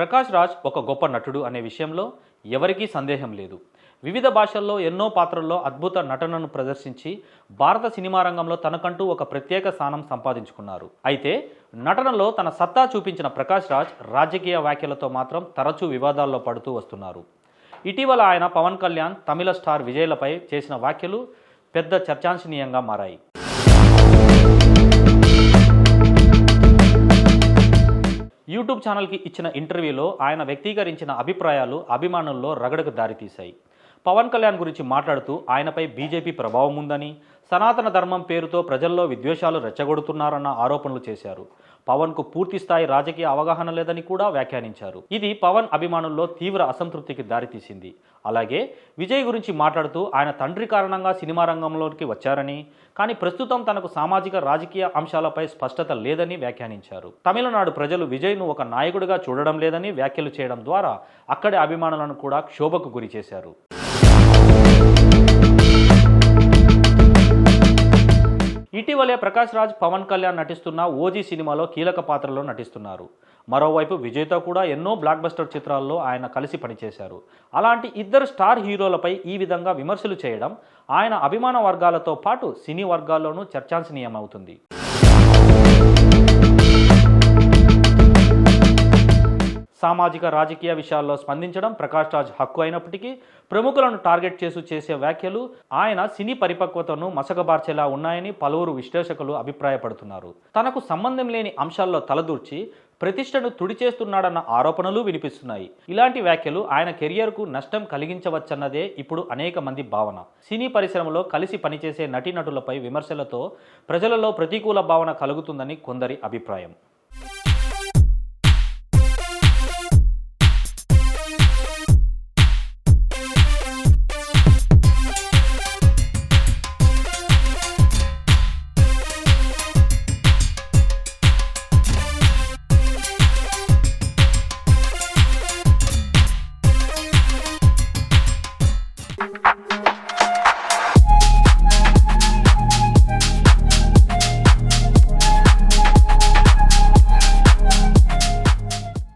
ప్రకాష్ రాజ్ ఒక గొప్ప నటుడు అనే విషయంలో ఎవరికీ సందేహం లేదు. వివిధ భాషల్లో ఎన్నో పాత్రల్లో అద్భుత నటనను ప్రదర్శించి భారత సినిమా రంగంలో తనకంటూ ఒక ప్రత్యేక స్థానం సంపాదించుకున్నారు. అయితే నటనలో తన సత్తా చూపించిన ప్రకాష్ రాజ్ రాజకీయ వ్యాఖ్యలతో మాత్రం తరచూ వివాదాల్లో పడుతూ వస్తున్నారు. ఇటీవల ఆయన పవన్ కళ్యాణ్, తమిళ స్టార్ విజయ్లపై చేసిన వ్యాఖ్యలు పెద్ద చర్చాంశనీయంగా మారాయి. యూట్యూబ్ ఛానల్కి ఇచ్చిన ఇంటర్వ్యూలో ఆయన వ్యక్తీకరించిన అభిప్రాయాలు అభిమానుల్లో రగడకు దారితీశాయి. పవన్ కళ్యాణ్ గురించి మాట్లాడుతూ ఆయనపై బీజేపీ ప్రభావం ఉందని, సనాతన ధర్మం పేరుతో ప్రజల్లో విద్వేషాలు రెచ్చగొడుతున్నారన్న ఆరోపణలు చేశారు. పవన్కు పూర్తి స్థాయి రాజకీయ అవగాహన లేదని కూడా వ్యాఖ్యానించారు. ఇది పవన్ అభిమానుల్లో తీవ్ర అసంతృప్తికి దారితీసింది. అలాగే విజయ్ గురించి మాట్లాడుతూ ఆయన తండ్రి కారణంగా సినిమా రంగంలోకి వచ్చారని, కానీ ప్రస్తుతం తనకు సామాజిక రాజకీయ అంశాలపై స్పష్టత లేదని వ్యాఖ్యానించారు. తమిళనాడు ప్రజలు విజయ్ను ఒక నాయకుడిగా చూడడం లేదని వ్యాఖ్యలు చేయడం ద్వారా అక్కడి అభిమానులను కూడా క్షోభకు గురి చేశారు. ఇటీవలే ప్రకాష్ రాజ్, పవన్ కళ్యాణ్ నటిస్తున్న ఓజీ సినిమాలో కీలక పాత్రలో నటిస్తున్నారు. మరోవైపు విజయ్తో కూడా ఎన్నో బ్లాక్ బస్టర్ చిత్రాల్లో ఆయన కలిసి పనిచేశారు. అలాంటి ఇద్దరు స్టార్ హీరోలపై ఈ విధంగా విమర్శలు చేయడం ఆయన అభిమాన వర్గాలతో పాటు సినీ వర్గాల్లోనూ చర్చాంశనీయమవుతుంది. సామాజిక రాజకీయ విషయాల్లో స్పందించడం ప్రకాష్ రాజ్ హక్కు అయినప్పటికీ ప్రముఖులను టార్గెట్ చేసే వ్యాఖ్యలు ఆయన సినీ పరిపక్వతను మసకబార్చేలా ఉన్నాయని పలువురు విశ్లేషకులు అభిప్రాయపడుతున్నారు. తనకు సంబంధం లేని అంశాల్లో తలదూర్చి ప్రతిష్టను తుడిచేస్తున్నాడన్న ఆరోపణలు వినిపిస్తున్నాయి. ఇలాంటి వ్యాఖ్యలు ఆయన కెరియర్కు నష్టం కలిగించవచ్చన్నదే ఇప్పుడు అనేక మంది భావన. సినీ పరిశ్రమలో కలిసి పనిచేసే నటీనటులపై విమర్శలతో ప్రజలలో ప్రతికూల భావన కలుగుతుందని కొందరి అభిప్రాయం.